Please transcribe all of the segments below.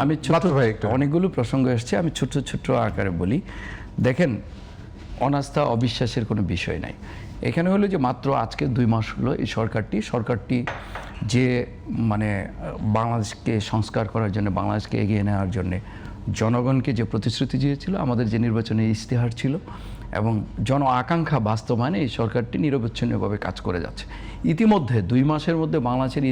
আমি অনেকগুলো প্রসঙ্গ এসছে, আমি ছোট ছোট আকারে বলি। দেখেন, অনাস্থা অবিশ্বাসের কোনো বিষয় নাই এখানে। হলো যে মাত্র আজকে 2 মাস হলো এই সরকারটি যে মানে বাংলাদেশকে সংস্কার করার জন্য, বাংলাদেশকে এগিয়ে নেওয়ার জন্য জনগণকে যে প্রতিশ্রুতি দিয়েছিল, আমাদের যে নির্বাচনী ইশতেহার ছিল এবং জন আকাঙ্ক্ষা বাস্তবায়নে এই সরকারটি নিরবচ্ছিন্নভাবে কাজ করে যাচ্ছে। ইতিমধ্যে 2 মাসের মধ্যে বাংলাদেশের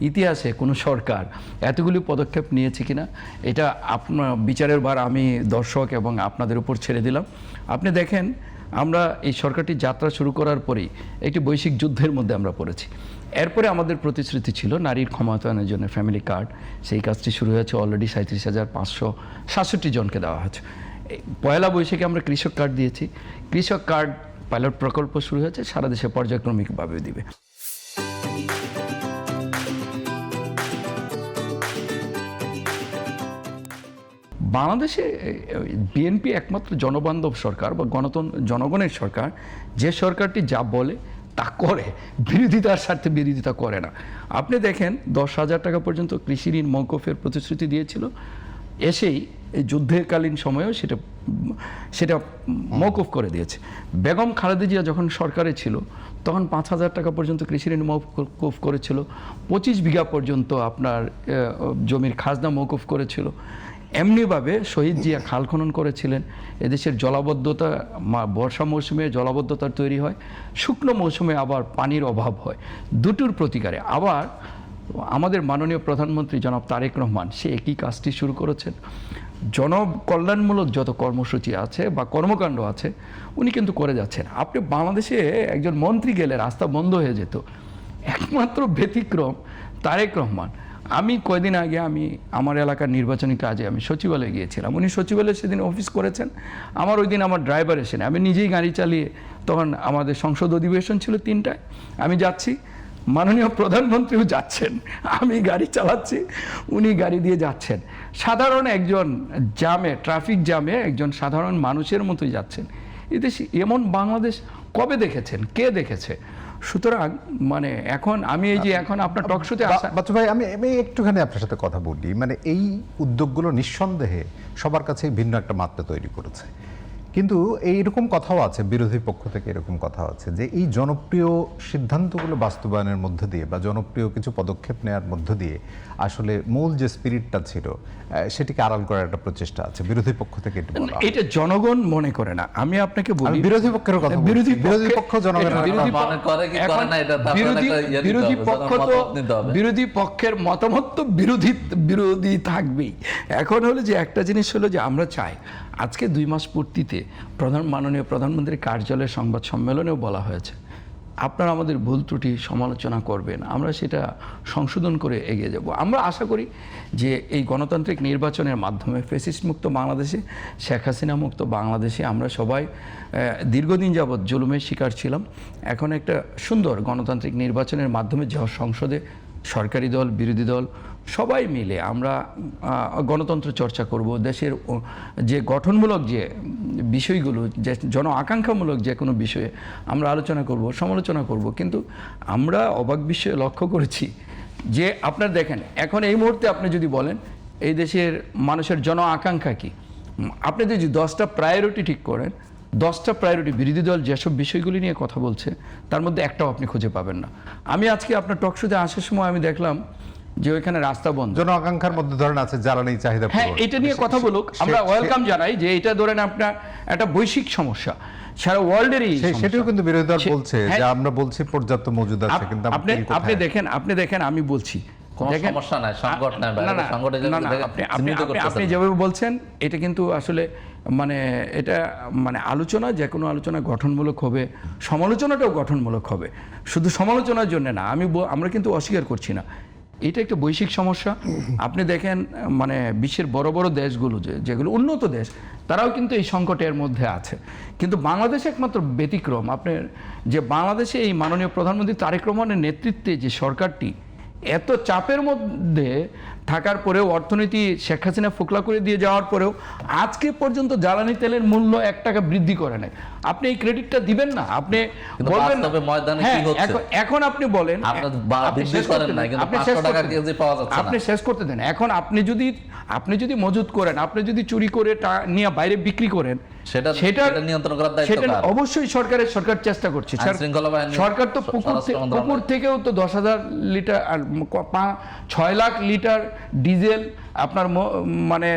ইতিহাসে কোনো সরকার এতগুলি পদক্ষেপ নিয়েছে কিনা, এটা আপনার বিচারের ভার আমি দর্শক এবং আপনাদের উপর ছেড়ে দিলাম। আপনি দেখেন, আমরা এই সরকারটি যাত্রা শুরু করার পরেই একটি বৈশ্বিক যুদ্ধের মধ্যে আমরা পড়েছি। এরপরে আমাদের প্রতিশ্রুতি ছিল নারীর ক্ষমতায়নের জন্য ফ্যামিলি কার্ড, সেই কাজটি শুরু হয়েছে। অলরেডি 37,567 জনকে দেওয়া হয়েছে। পয়লা বৈশাখে আমরা কৃষক কার্ড দিয়েছি। কৃষক কার্ড পাইলট প্রকল্প শুরু হয়েছে, সারা দেশে পর্যায়ক্রমিকভাবে দিবে। বাংলাদেশে বিএনপি একমাত্র জনবান্ধব সরকার বা জনগণের সরকার, যে সরকারটি যা বলে তা করে, বিরোধিতার স্বার্থে বিরোধিতা করে না। আপনি দেখেন, 10,000 টাকা পর্যন্ত কৃষি ঋণ মওকুফের প্রতিশ্রুতি দিয়েছিল, এসেই এই যুদ্ধকালীন সময়েও সেটা মওকুফ করে দিয়েছে। বেগম খালেদা জিয়া যখন সরকারে ছিল তখন 5,000 টাকা পর্যন্ত কৃষি ঋণ মওকুফ করেছিল, 25 বিঘা পর্যন্ত আপনার জমির খাজনা মওকুফ করেছিল। এমনিভাবে শহীদ জিয়া খাল খনন করেছিলেন। এদেশের জলাবদ্ধতা, বর্ষা মৌসুমে জলাবদ্ধতার তৈরি হয়, শুকনো মৌসুমে আবার পানির অভাব হয়। দুটোর প্রতিকারে আবার আমাদের মাননীয় প্রধানমন্ত্রী জনাব তারেক রহমান সে একই কাজটি শুরু করেছেন। জনকল্যাণমূলক যত কর্মসূচি আছে বা কর্মকাণ্ড আছে উনি কিন্তু করে যাচ্ছেন। আপনি বাংলাদেশে একজন মন্ত্রী গেলে রাস্তা বন্ধ হয়ে যেত, একমাত্র ব্যতিক্রম তারেক রহমান। আমি কয়দিন আগে আমার এলাকার নির্বাচনী কাজে আমি সচিবালয়ে গিয়েছিলাম। উনি সচিবালয়ে সেদিন অফিস করেছেন, আমার ওই দিন আমার ড্রাইভার এসেন, আমি নিজেই গাড়ি চালিয়ে, তখন আমাদের সংসদ অধিবেশন ছিল 3টায়, আমি যাচ্ছি, মাননীয় প্রধানমন্ত্রীও যাচ্ছেন, আমি গাড়ি চালাচ্ছি, উনি গাড়ি দিয়ে যাচ্ছেন। সাধারণ একজন ট্রাফিক জ্যামে একজন সাধারণ মানুষের মতোই যাচ্ছেন। এদেশে এমন বাংলাদেশ কবে দেখেছেন, কে দেখেছে? সুতরাং মানে এখন আমি এই যে এখন আপনার টকশোতে বাচ্চু ভাই, আমি একটুখানি আপনার সাথে কথা বলি। মানে এই উদ্যোগগুলো নিঃসন্দেহে সবার কাছে ভিন্ন একটা মাত্রা তৈরি করেছে, কিন্তু এইরকম কথাও আছে, বিরোধী পক্ষ থেকে এরকম কথাও আছে যে এই জনপ্রিয় সিদ্ধান্তগুলো বাস্তবায়নের মধ্য দিয়ে বা জনপ্রিয় কিছু পদক্ষেপ নেওয়ার মধ্য দিয়ে আসলে মূল যে স্পিরিটটা ছিল সেটিকে আড়াল করার একটা প্রচেষ্টা আছে বিরোধী পক্ষ থেকে। এটা জনগণ মনে করে না, আমি আপনাকে বলি বিরোধী পক্ষের কথা। বিরোধী পক্ষ বিরোধী পক্ষের মতামত তো বিরোধী থাকবেই। এখন হলো যে একটা জিনিস হলো যে আমরা চাই, আজকে 2 মাস পূর্তিতে মাননীয় প্রধানমন্ত্রীর কার্যালয়ের সংবাদ সম্মেলনেও বলা হয়েছে, আপনারা আমাদের ভুল ত্রুটি সমালোচনা করবেন, আমরা সেটা সংশোধন করে এগিয়ে যাব। আমরা আশা করি যে এই গণতান্ত্রিক নির্বাচনের মাধ্যমে ফ্যাসিস্ট মুক্ত বাংলাদেশে, শেখ হাসিনা মুক্ত বাংলাদেশে আমরা সবাই দীর্ঘদিন যাবৎ জুলুমের শিকার ছিলাম। এখন একটা সুন্দর গণতান্ত্রিক নির্বাচনের মাধ্যমে সংসদে সরকারি দল, বিরোধী দল সবাই মিলে আমরা গণতন্ত্র চর্চা করব। দেশের যে গঠনমূলক যে বিষয়গুলো, যে জন আকাঙ্ক্ষামূলক যে কোনো বিষয়ে আমরা আলোচনা করব, সমালোচনা করব। কিন্তু আমরা অবাক বিষয়ে লক্ষ্য করেছি যে আপনার দেখেন, এখন এই মুহূর্তে আপনি যদি বলেন এই দেশের মানুষের জন আকাঙ্ক্ষা কী, আপনি যদি 10টা প্রায়োরিটি ঠিক করেন, 10টা প্রায়োরিটি বিরোধী দল যেসব বিষয়গুলি নিয়ে কথা বলছে তার মধ্যে একটাও আপনি খুঁজে পাবেন না। আমি আজকে আপনার টকশোতে আসার সময় আমি দেখলাম যে ওইখানে রাস্তা বন্ধ। জন আকাঙ্ক্ষার মধ্যে ধরেন আছে জ্বালানি চাহিদা, হ্যাঁ, এটা নিয়ে কথা বলুক, আমরা ওয়েলকাম জানাই যে এটা ধরেন আপনার একটা বৈশ্বিক সমস্যা, সারা ওয়ার্ল্ডেরই। সেটাও কিন্তু বিরোধী দল বলছে যে আমরা বলছি পর্যাপ্ত মজুদ আছে, কিন্তু আপনি দেখেন আমি বলছি সমস্যা নাই, সংকট নাই, আপনি যেভাবে বলছেন এটা কিন্তু আসলে মানে এটা মানে আলোচনা, যে কোনো আলোচনা গঠনমূলক হবে, সমালোচনাটাও গঠনমূলক হবে, শুধু সমালোচনার জন্য না। আমরা কিন্তু অস্বীকার করছি না, এটা একটা বৈশ্বিক সমস্যা। আপনি দেখেন মানে বিশ্বের বড় বড় দেশগুলো যেগুলো উন্নত দেশ, তারাও কিন্তু এই সংকটের মধ্যে আছে, কিন্তু বাংলাদেশ একমাত্র ব্যতিক্রম। আপনার যে বাংলাদেশে এই মাননীয় প্রধানমন্ত্রী তারেক রহমানের নেতৃত্বে যে সরকারটি এত চাপের মধ্যে থাকার পরেও অর্থনীতি শেখ হাসিনা ফোকলা করে দিয়ে যাওয়ার পরেও আজকে পর্যন্ত জ্বালানি তেলের মূল্য 1 টাকা বৃদ্ধি করে নাই। আপনি এই ক্রেডিটটা দিবেন না? আপনি কিন্তু বলবেন বাস্তবে ময়দানে কি হ্যাঁ, হচ্ছে? এখন আপনি বলেন, আপনি আপনি বৃদ্ধি শেষ করেন করতে না, দেন, কিন্তু আপনি 500 শেষ টাকা করতে দেন। কেজি পাওয়া যাচ্ছে না। আপনি শেষ করতে দেন। এখন আপনি যদি মজুত করেন, আপনি যদি চুরি করে নিয়ে বাইরে বিক্রি করেন, সেটা নিয়ন্ত্রণ করার দায়িত্ব সেটা কার? অবশ্যই সরকার চেষ্টা করছে। আইনশৃঙ্খলা বাহিনী, সরকার তো স্বরাষ্ট্র মন্ত্রণালয়। পুকুর থেকেও তো 10,000 লিটার আর 6 লাখ লিটার ডিজেল আপনার মানে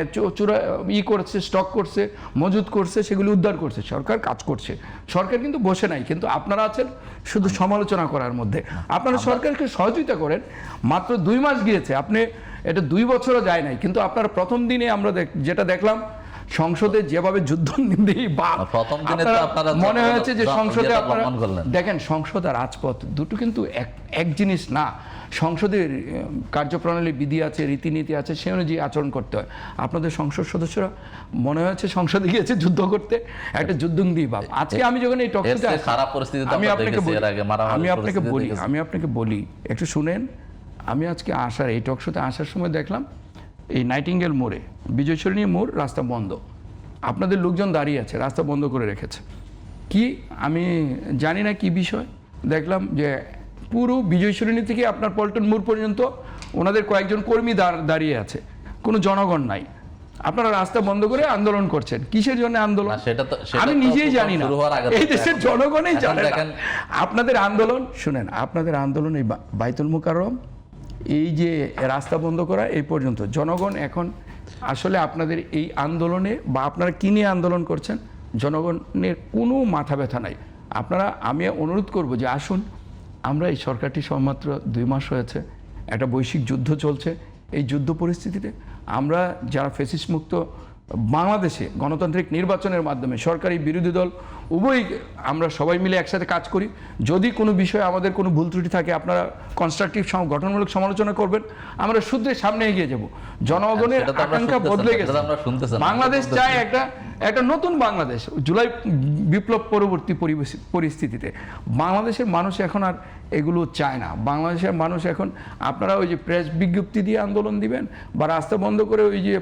করছে, স্টক করছে, মজুত করছে, সেগুলো উদ্ধার করছে। সরকার কাজ করছে, সরকার কিন্তু বসে নাই। কিন্তু আপনারা আছেন শুধু সমালোচনা করার মধ্যে। আপনারা সরকারকে সহযোগিতা করেন। মাত্র 2 মাস গিয়েছে, আপনি এটা 2 বছরও যায় নাই, কিন্তু আপনারা প্রথম দিনে আমরা যেটা দেখলাম সংসদে যেভাবে যুদ্ধ প্রথম দিনে তো আপনারা মনে হয়েছে যে সংসদে যেটা আপনারা লঙ্ঘন করলেন। দেখেন, সংসদ আর রাজপথ দুটো কিন্তু এক জিনিস না। সংসদের কার্যপ্রণালী, বিধি আছে, রীতিনীতি আছে, সে অনুযায়ী আচরণ করতে হয়। আপনাদের সংসদ সদস্যরা মনে হচ্ছে সংসদে গিয়েছে যুদ্ধ করতে, একটা যুদ্ধঙ্গি ভাব। আজকে আমি যখন এই টকশোতে এর চেয়ে খারাপ পরিস্থিতি তো আমরা দেখেছি এর আগে, মারামারির পরিস্থিতি দেখেছি। আমি আপনাকে বলি একটু শুনেন। আমি আজকে এই টকশোতে আসার সময় দেখলাম এই নাইটিঙ্গেল মোড়ে, বিজয় সরণি মোড়, রাস্তা বন্ধ। আপনাদের লোকজন দাঁড়িয়ে আছে, রাস্তা বন্ধ করে রেখেছে। কি আমি জানি না কি বিষয়, দেখলাম যে পুরো বিজয় সরণি থেকে আপনার পল্টন মোড় পর্যন্ত ওনাদের কয়েকজন কর্মী দাঁড়িয়ে আছে, কোনো জনগণ নাই। আপনারা রাস্তা বন্ধ করে আন্দোলন করছেন, কিসের জন্য আন্দোলন? সেটা আমি নিজেই জানি না, এই দেশের জনগণই এখন জানে না। দেখেন, আপনাদের আন্দোলন শুনেন, আপনাদের আন্দোলন এই বাইতুল মুকাররম, এই যে রাস্তা বন্ধ করা, এই পর্যন্ত জনগণ এখন আসলে আপনাদের এই আন্দোলনে বা আপনারা কি নিয়ে আন্দোলন করছেন, জনগণের কোনো মাথা ব্যথা নাই। আমি অনুরোধ করব যে আসুন, আমরা এই সরকারটি সবেমাত্র 2 মাস হয়েছে, একটা বৈশ্বিক যুদ্ধ চলছে। এই যুদ্ধ পরিস্থিতিতে আমরা যারা ফ্যাসিস্ট মুক্ত বাংলাদেশে গণতান্ত্রিক নির্বাচনের মাধ্যমে সরকারি বিরোধী দল উভয়ই আমরা সবাই মিলে একসাথে কাজ করি। যদি কোনো বিষয়ে আমাদের কোনো ভুল ত্রুটি থাকে, আপনারা কনস্ট্রাকটিভ গঠনমূলক সমালোচনা করবেন, আমরা শুদ্ধ সামনে এগিয়ে যাব। জনগণের সেটা তো আমরা আকাঙ্ক্ষা শুনতেছি বদলে না, গেছে। সেটা তো আমরা শুনতেছি না। বাংলাদেশ চায় একটা নতুন বাংলাদেশ। জুলাই বিপ্লব পরবর্তী পরিস্থিতিতে বাংলাদেশের মানুষ এখন আর এগুলো চায় না। বাংলাদেশের মানুষ এখন, আপনারা ওই যে প্রেস বিজ্ঞপ্তি দিয়ে আন্দোলন দিবেন বা রাস্তা বন্ধ করে ওই যে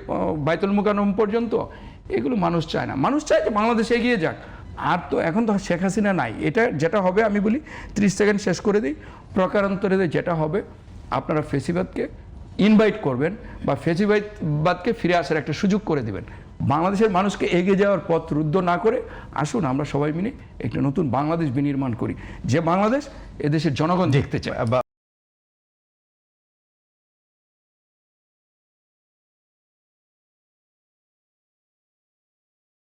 বাইতুল মুকাররম পর্যন্ত, এগুলো মানুষ চায় না। মানুষ চায় যে বাংলাদেশ এগিয়ে যাক। আর তো এখন তো শেখ হাসিনা নাই। এটা যেটা হবে, আমি বলি 30 সেকেন্ড শেষ করে দিই, প্রকারান্তরে যেটা হবে, আপনারা ফেসিবাদকে ইনভাইট করবেন বা ফেসিবাদকে ফিরে আসার একটা সুযোগ করে দিবেন। বাংলাদেশের মানুষকে এগিয়ে যাওয়ার পথ রুদ্ধ না করে আসুন আমরা সবাই মিলে একটা নতুন বাংলাদেশ বিনির্মাণ করি, যে বাংলাদেশ এদেশের জনগণ দেখতে চায়।